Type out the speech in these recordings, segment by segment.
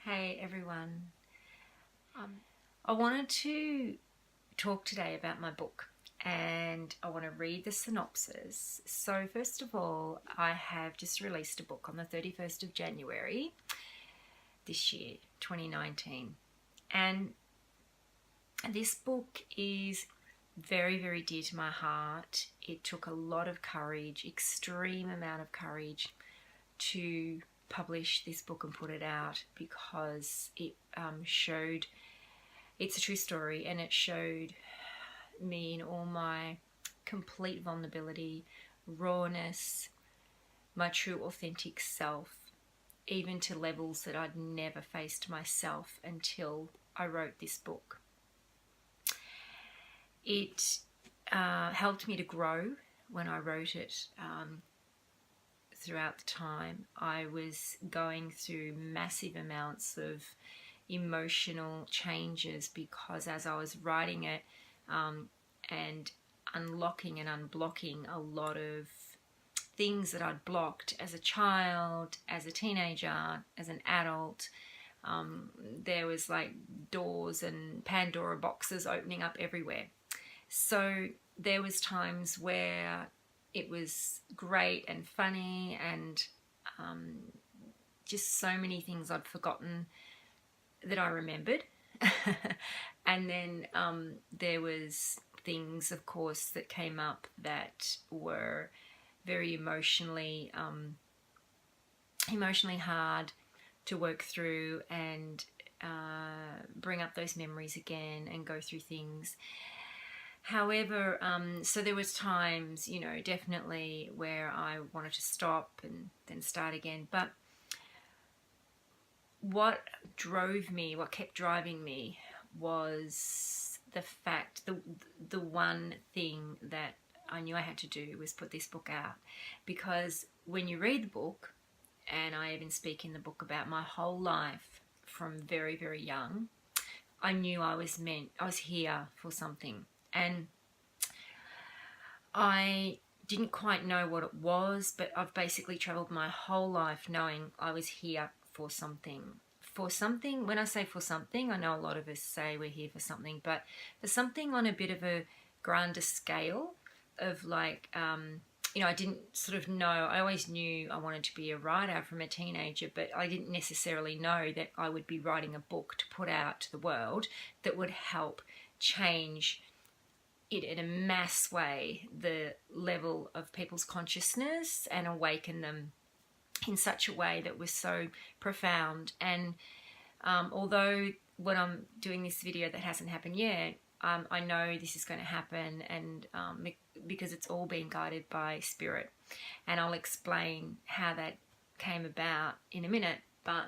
Hey everyone. I wanted to talk today about my book and I want to read the synopsis. So, first of all, I have just released a book on the 31st of January this year, 2019. And this book is very, very dear to my heart. It took a lot of courage, extreme amount of courage to publish this book and put it out because it showed, it's a true story, and it showed me in all my complete vulnerability, rawness, my true authentic self, even to levels that I'd never faced myself until I wrote this book. It helped me to grow when I wrote it. Throughout the time, I was going through massive amounts of emotional changes because as I was writing it and unlocking and unblocking a lot of things that I'd blocked as a child, as a teenager, as an adult, there was like doors and Pandora boxes opening up everywhere. So there was times where it was great and funny and just so many things I'd forgotten that I remembered. And then there was things, of course, that came up that were very emotionally hard to work through and bring up those memories again and go through things. However, so there was times, definitely where I wanted to stop and then start again. But what kept driving me was the fact, the one thing that I knew I had to do was put this book out. Because when you read the book, and I even speak in the book about my whole life from very, very young, I knew I was here for something. And I didn't quite know what it was, but I've basically traveled my whole life knowing I was here for something. For something, when I say for something, I know a lot of us say we're here for something, but for something on a bit of a grander scale of like, I didn't sort of know. I always knew I wanted to be a writer from a teenager, but I didn't necessarily know that I would be writing a book to put out to the world that would help change it in a mass way, the level of people's consciousness, and awaken them in such a way that was so profound. And although when I'm doing this video that hasn't happened yet, I know this is going to happen, and because it's all being guided by spirit, and I'll explain how that came about in a minute. But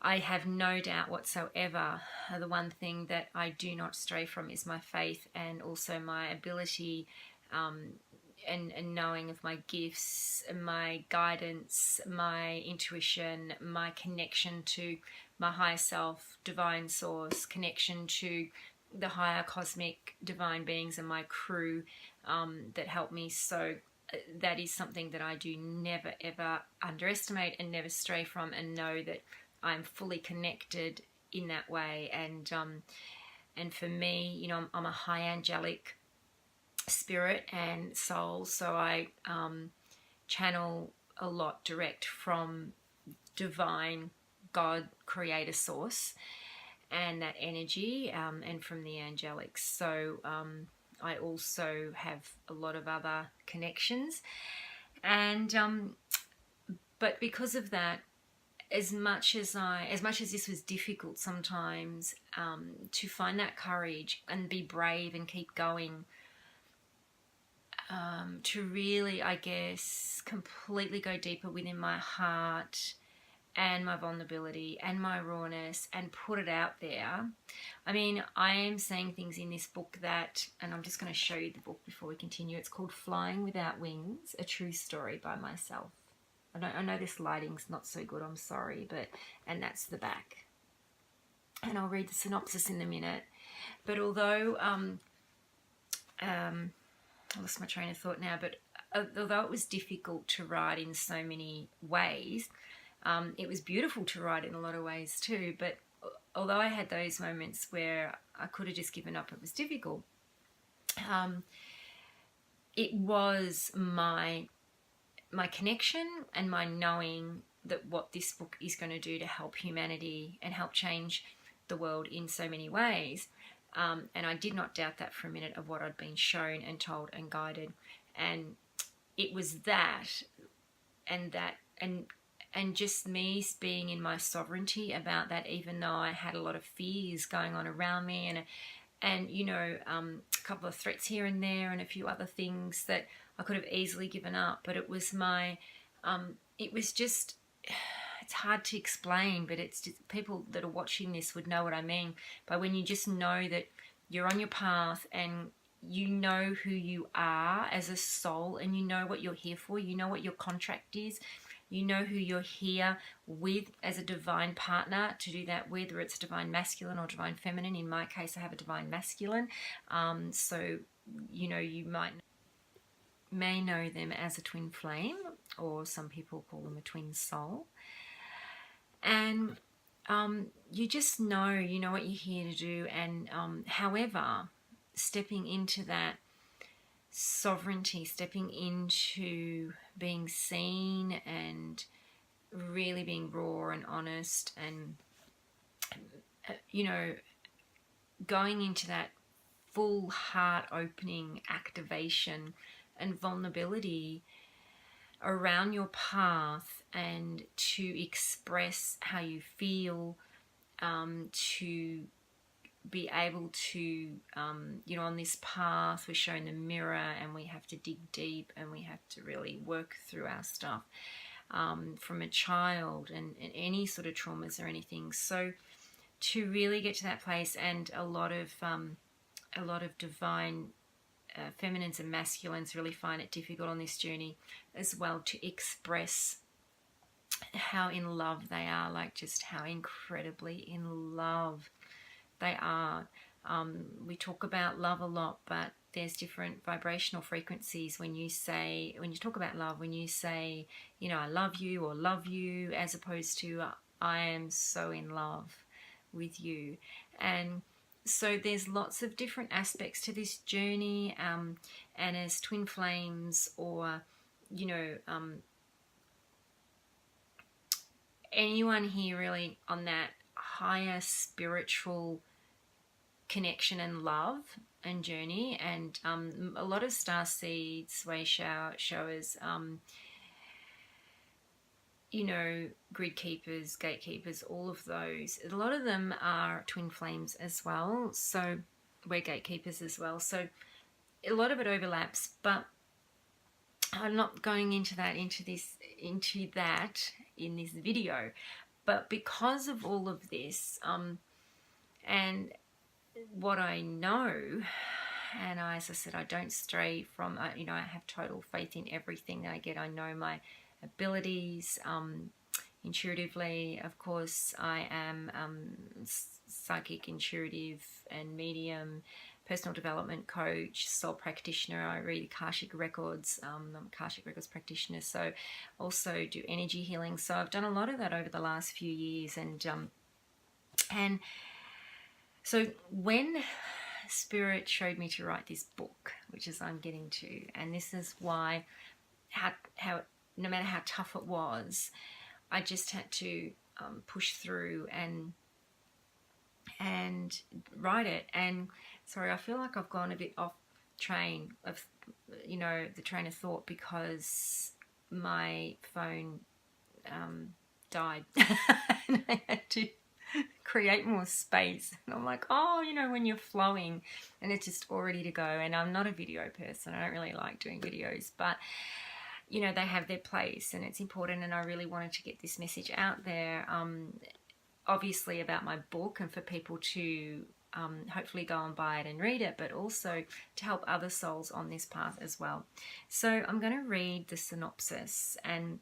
I have no doubt whatsoever the one thing that I do not stray from is my faith, and also my ability and knowing of my gifts, my guidance, my intuition, my connection to my higher self, divine source, connection to the higher cosmic divine beings and my crew that help me. So that is something that I do never ever underestimate and never stray from, and know that I'm fully connected in that way. And for me, I'm a high angelic spirit and soul, so I channel a lot direct from divine God creator source and that energy, and from the angelics. So I also have a lot of other connections, and but because of that, as much as this was difficult sometimes, to find that courage and be brave and keep going, to really, I guess, completely go deeper within my heart and my vulnerability and my rawness and put it out there. I mean, I am saying things in this book that, and I'm just going to show you the book before we continue. It's called Flying Without Wings, A True Story by Myself. I know this lighting's not so good, I'm sorry, and that's the back. And I'll read the synopsis in a minute. But although, I lost my train of thought now, but although it was difficult to write in so many ways, It was beautiful to write in a lot of ways too, but although I had those moments where I could have just given up, it was difficult. It was my connection and my knowing that what this book is going to do to help humanity and help change the world in so many ways. And I did not doubt that for a minute of what I'd been shown and told and guided. And it was that and just me being in my sovereignty about that, even though I had a lot of fears going on around me and you know, a couple of threats here and there and a few other things that I could have easily given up. But it was it was just, it's hard to explain, but it's just, people that are watching this would know what I mean. But when you just know that you're on your path and you know who you are as a soul and you know what you're here for, you know what your contract is, you know who you're here with as a divine partner to do that with, whether it's divine masculine or divine feminine. In my case, I have a divine masculine. So, you know, you may know them as a twin flame, or some people call them a twin soul. And you just know, you know what you're here to do. And however, stepping into that sovereignty, stepping into being seen and really being raw and honest and, you know, going into that full heart opening activation and vulnerability around your path, and to express how you feel, to be able to, you know, on this path we're shown the mirror and we have to dig deep and we have to really work through our stuff from a child and any sort of traumas or anything. So to really get to that place, and a lot of divine feminines and masculines really find it difficult on this journey as well to express how in love they are, like just how incredibly in love they are. We talk about love a lot, but there's different vibrational frequencies when you talk about love, when you say, you know, I love you or love you, as opposed to I am so in love with you. And so there's lots of different aspects to this journey, and as twin flames, or, you know, anyone here really on that higher spiritual connection and love and journey. And a lot of star seeds, way showers, you know, grid keepers, gatekeepers, all of those, a lot of them are twin flames as well. So we're gatekeepers as well. So a lot of it overlaps, but I'm not going into that in this video. But because of all of this, and what I know, and as I said, I don't stray from, you know, I have total faith in everything that I get. I know my abilities intuitively. Of course, I am psychic, intuitive, and medium, personal development coach, soul practitioner. I read Akashic records. I'm a Akashic records practitioner, so also do energy healing. So I've done a lot of that over the last few years, and so when Spirit showed me to write this book, which is I'm getting to, and this is why, how no matter how tough it was, I just had to push through and write it. And sorry, I feel like I've gone a bit off train of, you know, the train of thought, because my phone died and I had to create more space. And I'm like, oh, you know, when you're flowing and it's just all ready to go. And I'm not a video person. I don't really like doing videos, but you know, they have their place and it's important. And I really wanted to get this message out there, obviously about my book, and for people to hopefully go and buy it and read it, but also to help other souls on this path as well. So I'm going to read the synopsis, and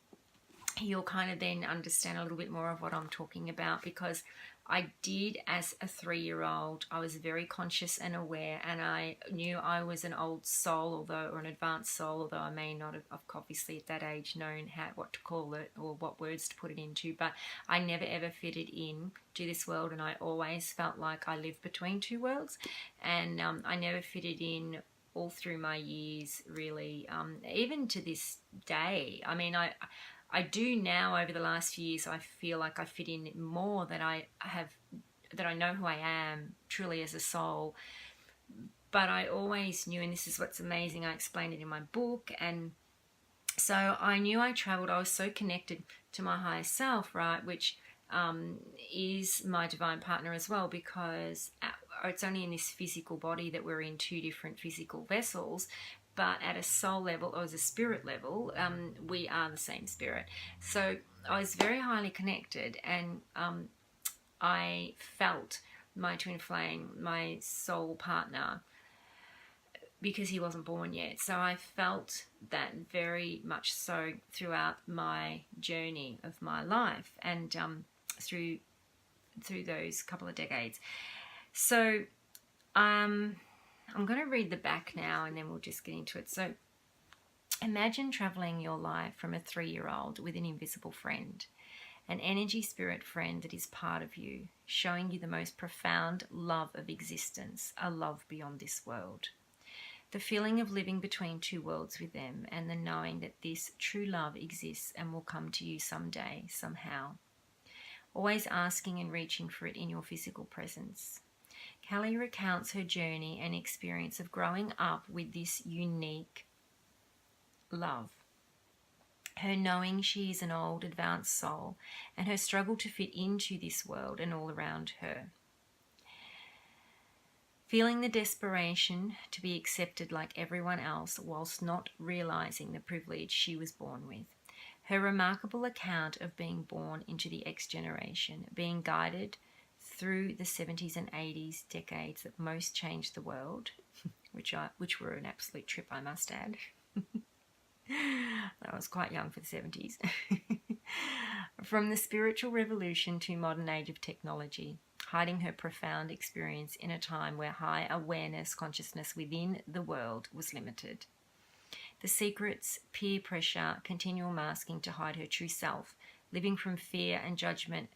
you'll kind of then understand a little bit more of what I'm talking about, because I did, as a 3-year-old, I was very conscious and aware, and I knew I was an old soul, or an advanced soul, although I may not have obviously at that age known what to call it or what words to put it into, but I never ever fitted in to this world, and I always felt like I lived between two worlds, and I never fitted in all through my years, really, even to this day. I mean, I do now, over the last few years, I feel like I fit in more, that I know who I am truly as a soul. But I always knew, and this is what's amazing, I explained it in my book, and so I knew I traveled, I was so connected to my higher self, right, which is my divine partner as well, because it's only in this physical body that we're in two different physical vessels, but at a soul level, or as a spirit level, we are the same spirit. So I was very highly connected, and I felt my twin flame, my soul partner, because he wasn't born yet. So I felt that very much so throughout my journey of my life, and through those couple of decades. So I'm going to read the back now, and then we'll just get into it. So imagine traveling your life from a 3-year-old with an invisible friend, an energy spirit friend that is part of you, showing you the most profound love of existence, a love beyond this world. The feeling of living between two worlds with them, and the knowing that this true love exists and will come to you someday, somehow. Always asking and reaching for it in your physical presence. Kellie recounts her journey and experience of growing up with this unique love. Her knowing she is an old, advanced soul, and her struggle to fit into this world and all around her. Feeling the desperation to be accepted like everyone else, whilst not realizing the privilege she was born with. Her remarkable account of being born into the X generation, being guided through the 70s and 80s decades that most changed the world, which were an absolute trip, I must add. I was quite young for the 70s. From the spiritual revolution to modern age of technology, hiding her profound experience in a time where high awareness consciousness within the world was limited. The secrets, peer pressure, continual masking to hide her true self, living from fear of judgment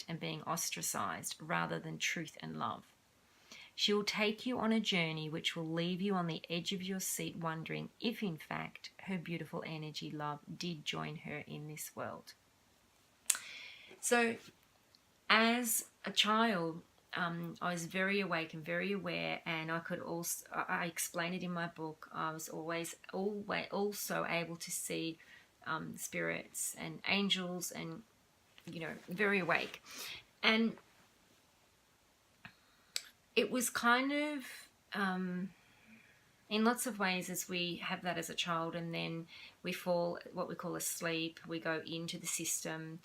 and being ostracized rather than truth and love. She will take you on a journey which will leave you on the edge of your seat wondering if in fact her beautiful energy love did join her in this world. So as a child, I was very awake and very aware, and I explain it in my book. I was always also able to see spirits and angels, and very awake. And it was kind of in lots of ways, as we have that as a child, and then we fall what we call asleep. We go into the system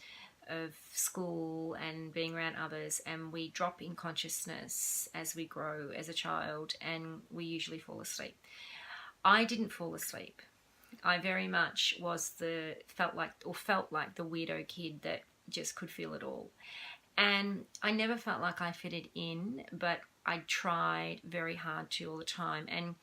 of school and being around others, and we drop in consciousness as we grow as a child, and we usually fall asleep. I didn't fall asleep. I very much felt like the weirdo kid that just could feel it all. And I never felt like I fitted in, but I tried very hard to all the time. And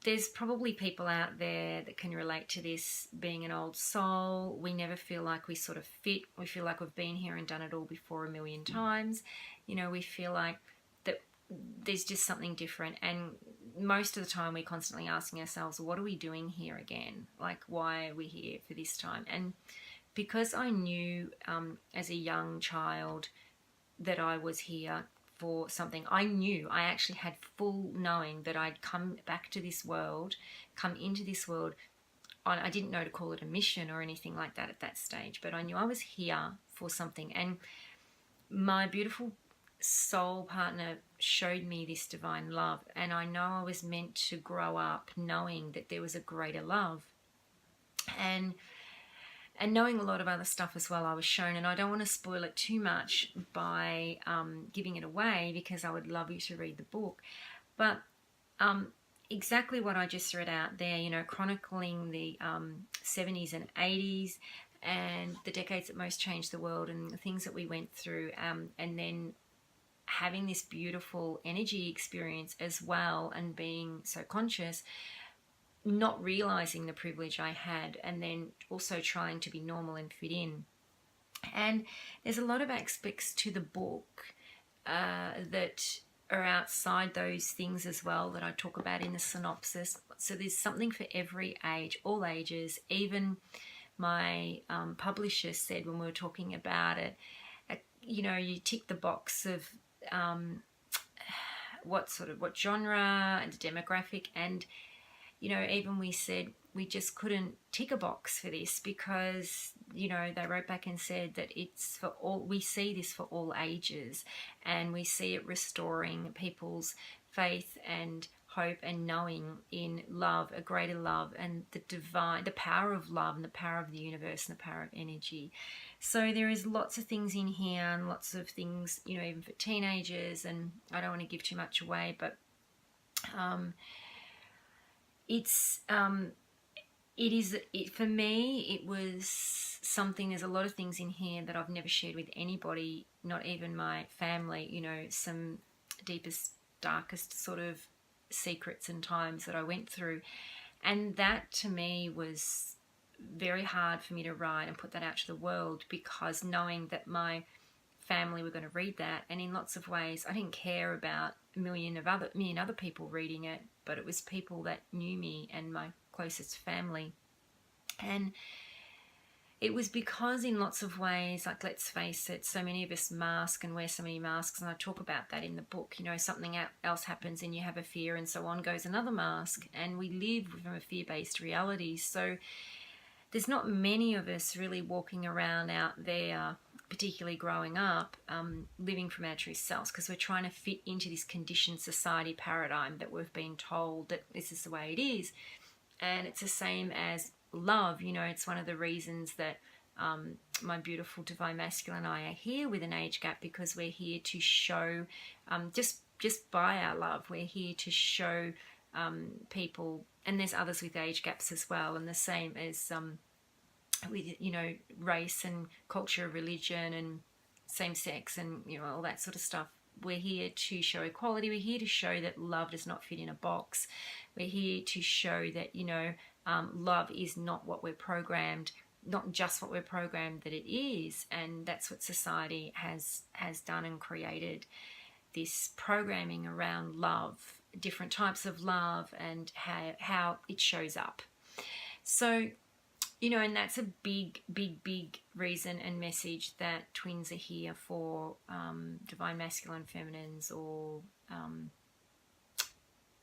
there's probably people out there that can relate to this. Being an old soul, we never feel like we sort of fit. We feel like we've been here and done it all before a million times. We feel like that there's just something different. And most of the time we're constantly asking ourselves, what are we doing here again? Like, why are we here for this time? And because I knew as a young child that I was here for something, I actually had full knowing that I'd come into this world. I didn't know to call it a mission or anything like that at that stage, but I knew I was here for something. And my beautiful soul partner showed me this divine love, and I know I was meant to grow up knowing that there was a greater love. And knowing a lot of other stuff as well, I was shown, and I don't want to spoil it too much by giving it away, because I would love you to read the book. But exactly what I just read out there, you know, chronicling the 70s and 80s and the decades that most changed the world and the things that we went through, and then having this beautiful energy experience as well, and being so conscious, not realizing the privilege I had, and then also trying to be normal and fit in. And there's a lot of aspects to the book that are outside those things as well that I talk about in the synopsis. So there's something for every age, all ages. Even my publisher said when we were talking about it, you know, you tick the box of what genre and demographic, and you know, even we said we just couldn't tick a box for this because, you know, they wrote back and said that it's for all, we see this for all ages, and we see it restoring people's faith and hope and knowing in love, a greater love, and the divine, the power of love and the power of the universe and the power of energy. So there is lots of things in here, and lots of things, you know, even for teenagers, and I don't want to give too much away, but for me, it was something. There's a lot of things in here that I've never shared with anybody, not even my family, you know, some deepest, darkest sort of secrets and times that I went through. And that to me was very hard for me to write and put that out to the world, because knowing that my family were going to read that, and in lots of ways I didn't care about a million other people reading it, but it was people that knew me and my closest family. And it was because in lots of ways, like, let's face it, so many of us mask and wear so many masks, and I talk about that in the book. You know, something else happens and you have a fear, and so on goes another mask, and we live from a fear-based reality. So there's not many of us really walking around out there, particularly growing up, living from our true selves, because we're trying to fit into this conditioned society paradigm that we've been told that this is the way it is. And it's the same as love. You know, it's one of the reasons that my beautiful divine masculine and I are here with an age gap, because we're here to show, just by our love, we're here to show people, and there's others with age gaps as well, and the same as with, you know, race and culture, religion and same sex and, you know, all that sort of stuff. We're here to show equality. We're here to show that love does not fit in a box. We're here to show that, you know, love is not what we're programmed, not just what we're programmed that it is. And that's what society has done, and created this programming around love, different types of love, and how it shows up. So, you know, and that's a big reason and message that twins are here for, divine masculine feminines, or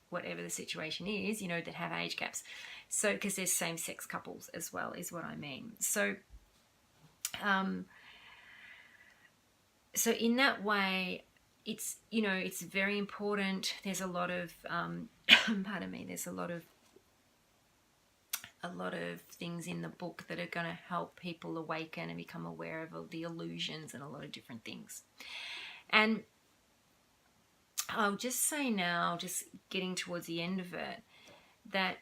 whatever the situation is, you know, that have age gaps. So, because there's same-sex couples as well, is what I mean. So, so in that way, it's, you know, it's very important. There's a lot of, pardon me, there's a lot of things in the book that are going to help people awaken and become aware of the illusions and a lot of different things. And I'll just say now, just getting towards the end of it, that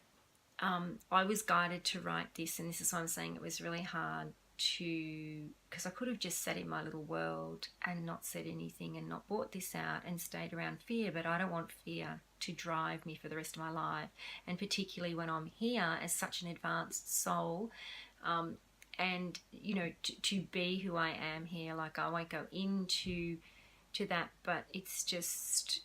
I was guided to write this, and this is why I'm saying it was really hard to, because I could have just sat in my little world and not said anything and not brought this out and stayed around fear, but I don't want fear to drive me for the rest of my life, and particularly when I'm here as such an advanced soul, and, you know, to be who I am here. Like, I won't go into that, but it's just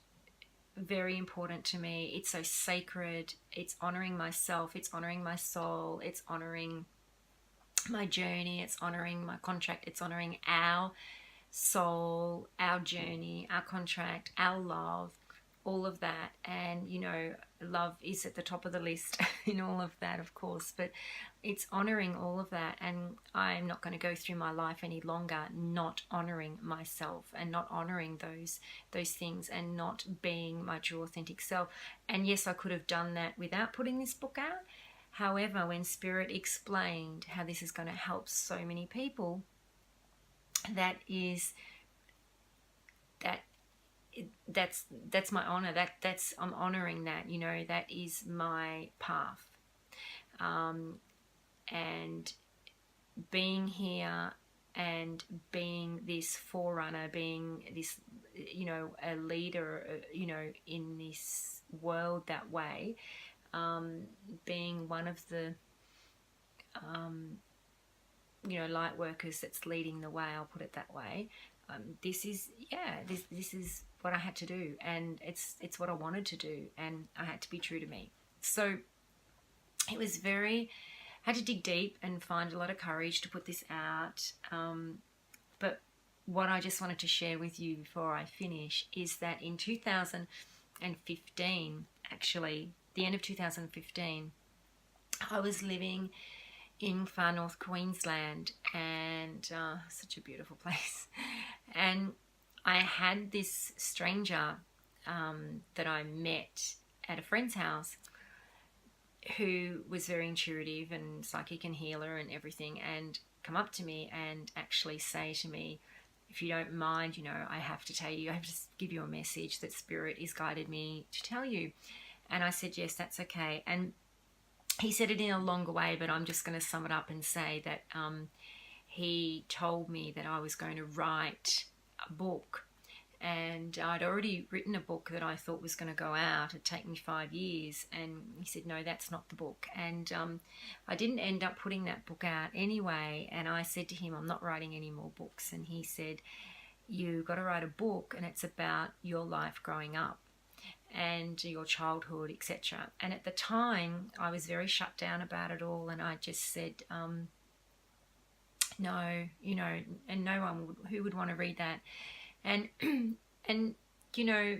very important to me. It's so sacred. It's honoring myself, it's honoring my soul, it's honoring my journey, it's honoring my contract, it's honoring our soul, our journey, our contract, our love, all of that. And, you know, love is at the top of the list in all of that, of course, but it's honoring all of that. And I'm not going to go through my life any longer not honoring myself and not honoring those things and not being my true authentic self. And yes, I could have done that without putting this book out. However, when Spirit explained how this is going to help so many people, that that's my honor. That's I'm honoring that. You know, that is my path. And being here and being this forerunner, being this, you know, a leader, you know, in this world that way, being one of the, you know, light workers that's leading the way, I'll put it that way. This is, yeah, this is what I had to do, and it's what I wanted to do, and I had to be true to me. So it was very, I had to dig deep and find a lot of courage to put this out. But what I just wanted to share with you before I finish is that in 2015, actually, the end of 2015, I was living in far north Queensland, and such a beautiful place. And I had this stranger that I met at a friend's house, who was very intuitive and psychic and healer and everything, and come up to me and actually say to me, if you don't mind, you know, I have to tell you, I have to give you a message that Spirit has guided me to tell you. And I said, yes, that's okay. And he said it in a longer way, but I'm just going to sum it up and say that he told me that I was going to write a book. And I'd already written a book that I thought was going to go out. It'd take me 5 years. And he said, no, that's not the book. And I didn't end up putting that book out anyway. And I said to him, I'm not writing any more books. And he said, you've got to write a book, and it's about your life growing up and your childhood, etc. And at the time, I was very shut down about it all. And I just said, no, you know, and no one would, who would want to read that. And you know,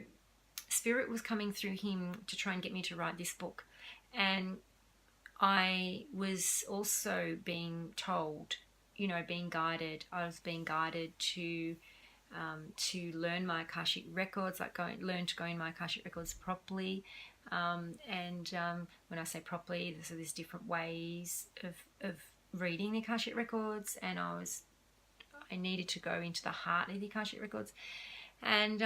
Spirit was coming through him to try and get me to write this book. And I was also being told, you know, being guided. I was being guided to learn my Akashic records, like learn to go in my Akashic records properly. And when I say properly, so there's different ways of reading the Akashic records, and I needed to go into the heart of the Akashic records. And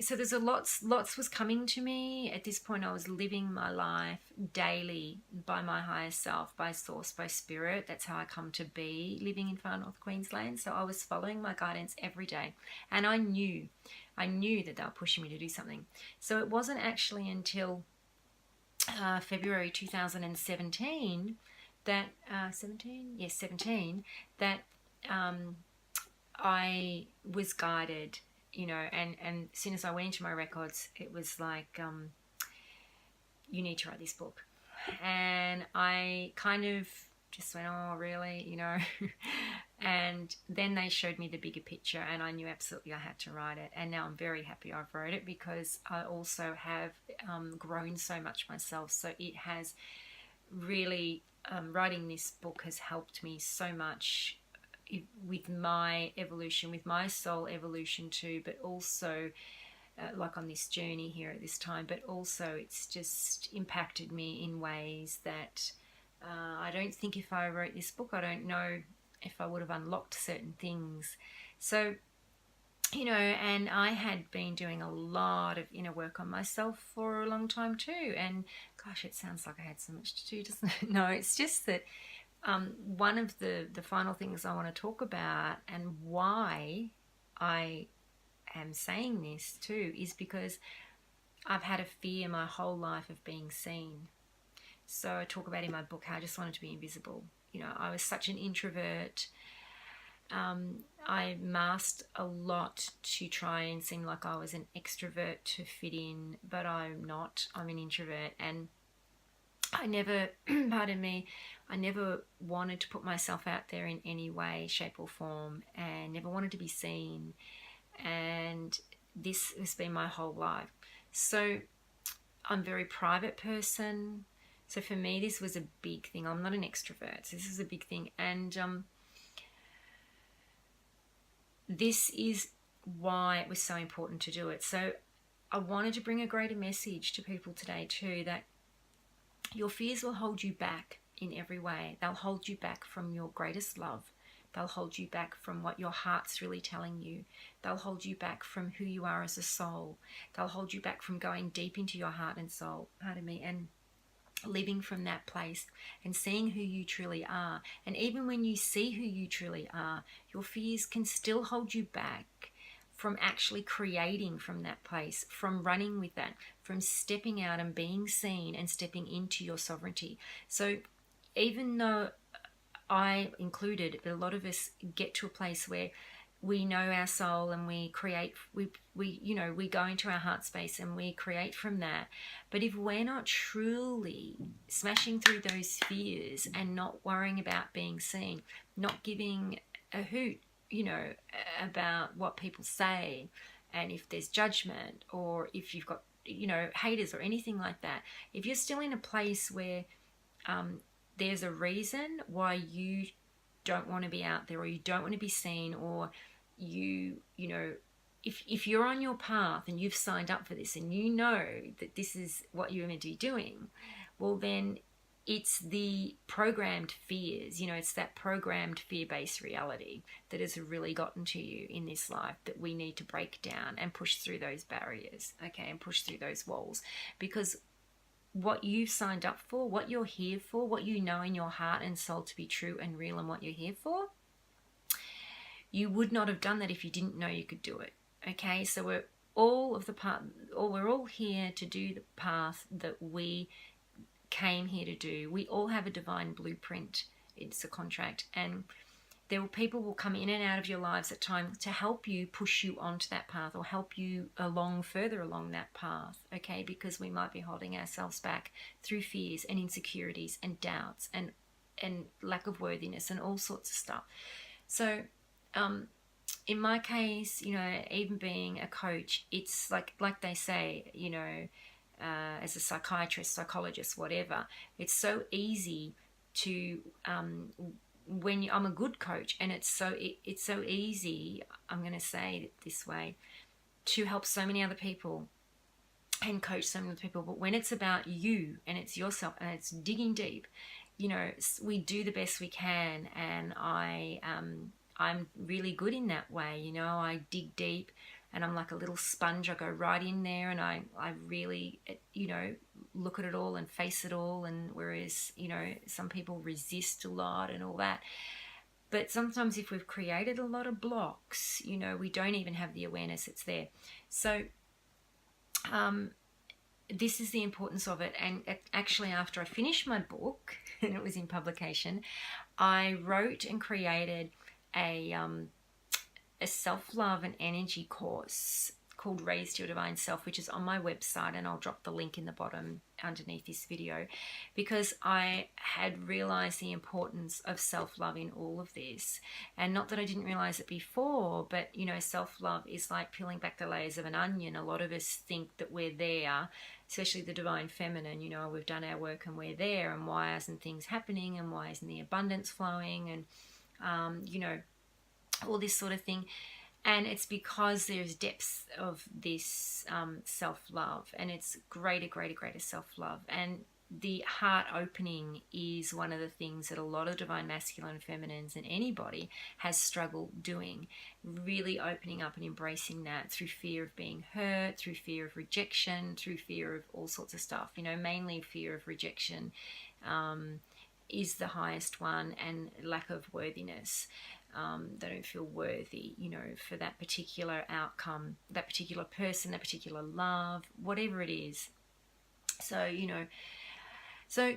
so there's lots was coming to me. At this point, I was living my life daily by my higher self, by source, by spirit. That's how I come to be living in far north Queensland. So I was following my guidance every day. And I knew that they were pushing me to do something. So it wasn't actually until February 2017 that, 17, that I was guided, you know, and as soon as I went into my records, it was like, you need to write this book. And I kind of just went, oh, really, you know? And then they showed me the bigger picture, and I knew absolutely I had to write it. And now I'm very happy I've wrote it, because I also have grown so much myself. So it has really, writing this book has helped me so much with my evolution, with my soul evolution too, but also like on this journey here at this time, but also it's just impacted me in ways that I don't think if I wrote this book, I don't know if I would have unlocked certain things. So, you know, and I had been doing a lot of inner work on myself for a long time too. And gosh, it sounds like I had so much to do, doesn't it? No, it's just that one of the final things I want to talk about, and why I am saying this too, is because I've had a fear my whole life of being seen. So I talk about in my book how I just wanted to be invisible. You know, I was such an introvert. I masked a lot to try and seem like I was an extrovert to fit in, but I'm not. I'm an introvert, and I never, pardon me, I never wanted to put myself out there in any way, shape or form, and never wanted to be seen. And this has been my whole life. So I'm a very private person. So for me, this was a big thing. I'm not an extrovert, so this is a big thing. And this is why it was so important to do it. So I wanted to bring a greater message to people today too, that your fears will hold you back in every way. They'll hold you back from your greatest love, They'll hold you back from what your heart's really telling you. They'll hold you back from who you are as a soul. They'll hold you back from going deep into your heart and soul, pardon me, and living from that place and seeing who you truly are. And even when you see who you truly are, your fears can still hold you back from actually creating from that place, from running with that, from stepping out and being seen and stepping into your sovereignty. So even though I included, a lot of us get to a place where we know our soul and we create, we go into our heart space and we create from that. But if we're not truly smashing through those fears and not worrying about being seen, not giving a hoot, about what people say, and if there's judgment or if you've got, haters or anything like that, if you're still in a place where there's a reason why you don't want to be out there, or you don't want to be seen, or if you're on your path and you've signed up for this and you know that this is what you're meant to be doing, well then it's the programmed fears, it's that programmed fear-based reality that has really gotten to you in this life that we need to break down and push through those barriers, okay, and push through those walls. Because what you've signed up for, what you're here for, what you know in your heart and soul to be true and real and what you're here for, you would not have done that if you didn't know you could do it. Okay, so we're all here to do the path that we came here to do. We all have a divine blueprint. It's a contract, and people will come in and out of your lives at times to help you push you onto that path or help you further along that path, okay? Because we might be holding ourselves back through fears and insecurities and doubts and lack of worthiness and all sorts of stuff. So in my case, even being a coach, it's like they say, as a psychiatrist, psychologist, whatever, it's so easy to I'm a good coach, and it's so easy, I'm going to say it this way, to help so many other people and coach so many other people. But when it's about you and it's yourself and it's digging deep, we do the best we can, and I'm really good in that way. I dig deep and I'm like a little sponge. I go right in there and I really, look at it all and face it all. And whereas, some people resist a lot and all that. But sometimes if we've created a lot of blocks, we don't even have the awareness it's there. So this is the importance of it. And actually, after I finished my book and it was in publication, I wrote and created a self-love and energy course called Raised Your Divine Self, which is on my website, and I'll drop the link in the bottom underneath this video, because I had realized the importance of self-love in all of this. And not that I didn't realize it before, but self-love is like peeling back the layers of an onion. A lot of us think that we're there, especially the divine feminine, we've done our work and we're there, and why isn't things happening, and why isn't the abundance flowing, and all this sort of thing. And it's because there's depths of this self-love, and it's greater self-love. And the heart opening is one of the things that a lot of divine masculine feminines and anybody has struggled doing, really opening up and embracing that through fear of being hurt, through fear of rejection, through fear of all sorts of stuff. Mainly fear of rejection is the highest one, and lack of worthiness. They don't feel worthy, for that particular outcome, that particular person, that particular love, whatever it is. So, so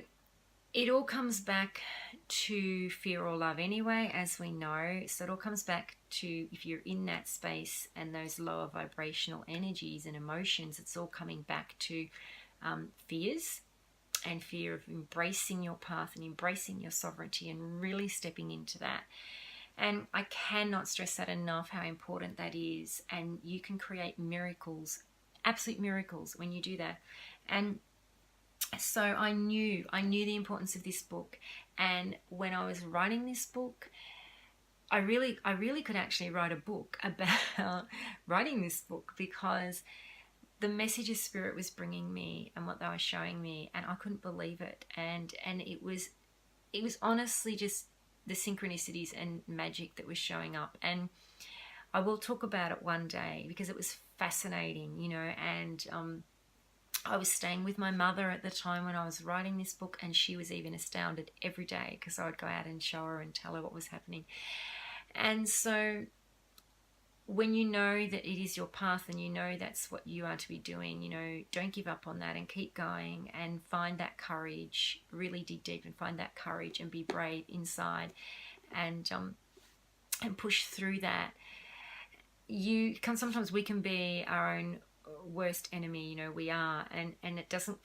it all comes back to fear or love anyway, as we know. So it all comes back to, if you're in that space and those lower vibrational energies and emotions, it's all coming back to fears, and fear of embracing your path and embracing your sovereignty and really stepping into that. And I cannot stress that enough, how important that is. And you can create miracles, absolute miracles, when you do that. And so I knew the importance of this book. And when I was writing this book, I really could actually write a book about writing this book, because the messages Spirit was bringing me and what they were showing me, and I couldn't believe it. And it was honestly just the synchronicities and magic that was showing up. And I will talk about it one day because it was fascinating, you know. And I was staying with my mother at the time when I was writing this book, and she was even astounded every day because I would go out and show her and tell her what was happening. And so when you know that it is your path and you know that's what you are to be doing, you know, don't give up on that and keep going and find that courage, really dig deep and find that courage and be brave inside and push through that. Sometimes we can be our own worst enemy, you know, we are, and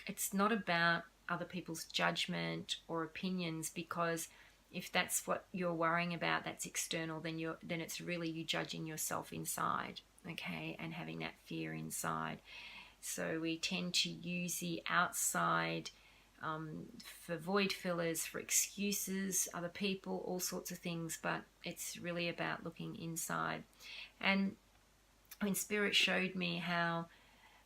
it's not about other people's judgment or opinions, because if that's what you're worrying about, that's external, then it's really you judging yourself inside, okay, and having that fear inside. So we tend to use the outside for void fillers, for excuses, other people, all sorts of things, but it's really about looking inside. And when Spirit showed me how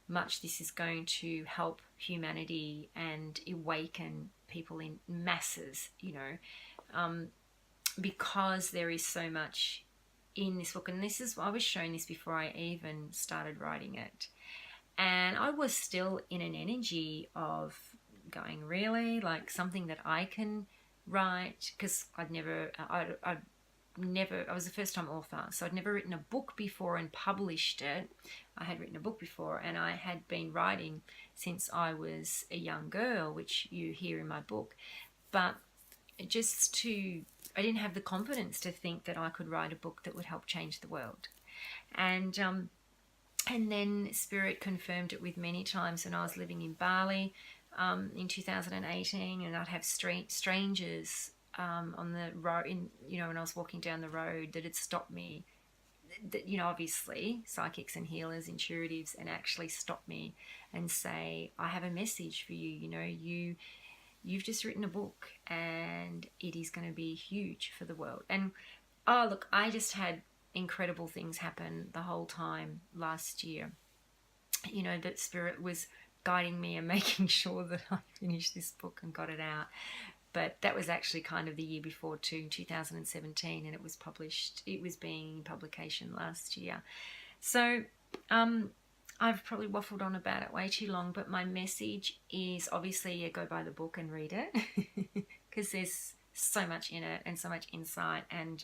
much this is going to help humanity and awaken people in masses, you know, because there is so much in this book. And I was shown this before I even started writing it. And I was still in an energy of going, really? Like something that I can write? Because I was a first-time author, so I'd never written a book before and published it. I had written a book before, and I had been writing since I was a young girl, which you hear in my book. But I didn't have the confidence to think that I could write a book that would help change the world. And then Spirit confirmed it with many times when I was living in Bali in 2018, and I'd have strangers on the road, when I was walking down the road, that had stopped me. That, you know, obviously psychics and healers, intuitives, and actually stop me and say, I have a message for you. You know, you've just written a book, and it is going to be huge for the world. And look, I just had incredible things happen the whole time last year. You know, that Spirit was guiding me and making sure that I finished this book and got it out. But that was actually kind of the year before too, in 2017, and it was published. It was being in publication last year. So I've probably waffled on about it way too long, but my message is obviously go buy the book and read it because there's so much in it and so much insight. And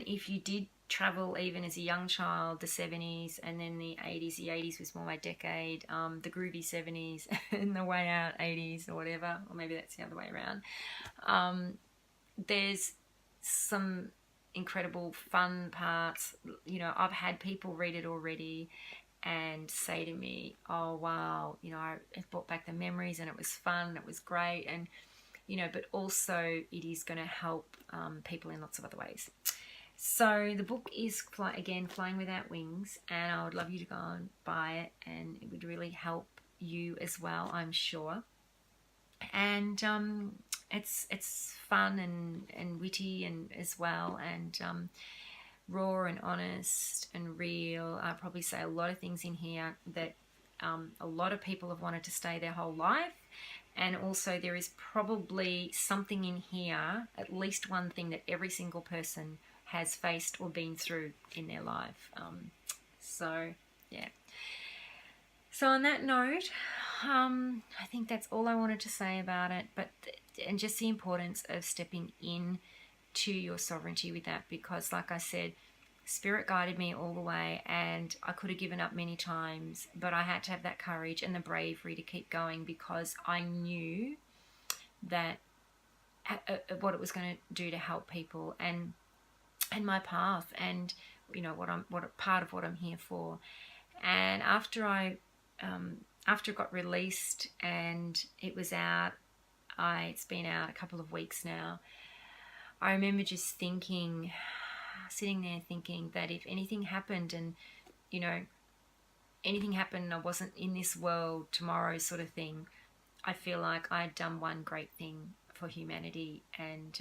if you did travel even as a young child, the 70s and then the 80s was more my decade, the groovy 70s and the way out 80s or whatever, or maybe that's the other way around. There's some incredible fun parts. You know, I've had people read it already and say to me, oh wow, you know, it brought back the memories and it was fun, it was great. And you know, but also it is going to help people in lots of other ways. So the book is, Flying Without Wings, and I would love you to go and buy it, and it would really help you as well, I'm sure. And it's fun and witty and as well, and raw and honest and real. I'll probably say a lot of things in here that a lot of people have wanted to stay their whole life. And also there is probably something in here, at least one thing that every single person has faced or been through in their life. So, yeah. So on that note, I think that's all I wanted to say about it. And just the importance of stepping in to your sovereignty with that, because like I said, Spirit guided me all the way, and I could have given up many times, but I had to have that courage and the bravery to keep going, because I knew that what it was going to do to help people and my path, and you know what part of what I'm here for. And after it got released and it was out, it's been out a couple of weeks now. I remember just sitting there thinking that if anything happened, and you know, anything happened and I wasn't in this world tomorrow sort of thing, I feel like I'd done one great thing for humanity. And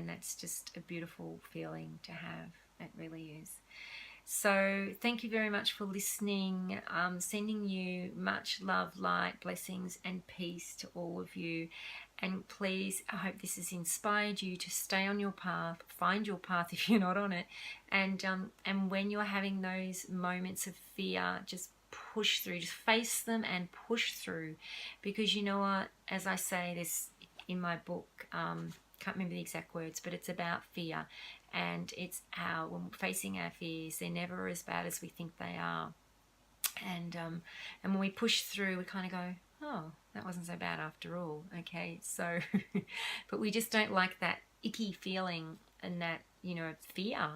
that's just a beautiful feeling to have. It really is. So thank you very much for listening. Sending you much love, light, blessings and peace to all of you. And please, I hope this has inspired you to stay on your path, find your path if you're not on it. And when you're having those moments of fear, just push through, just face them and push through. Because you know what, as I say this in my book, can't remember the exact words, but it's about fear. And it's when facing our fears, they're never as bad as we think they are. And when we push through, we kind of go, oh, that wasn't so bad after all. Okay, so, but we just don't like that icky feeling and that, fear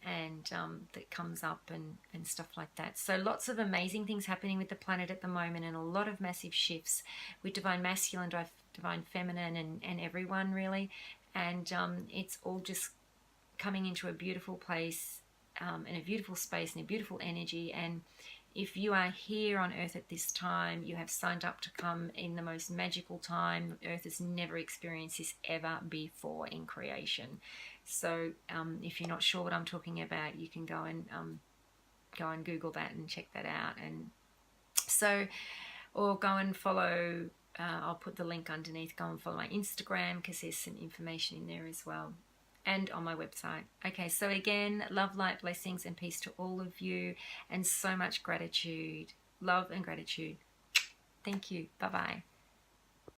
and that comes up and stuff like that. So lots of amazing things happening with the planet at the moment, and a lot of massive shifts with divine masculine, divine feminine, and everyone really. And it's all just coming into a beautiful place, in a beautiful space, and a beautiful energy. And if you are here on Earth at this time, you have signed up to come in the most magical time. Earth has never experienced this ever before in creation. So if you're not sure what I'm talking about, you can go and Google that and check that out. And so, or go and follow, I'll put the link underneath, go and follow my Instagram because there's some information in there as well. And on my website. Okay, so again, love, light, blessings, and peace to all of you, and so much gratitude. Love and gratitude. Thank you. Bye-bye.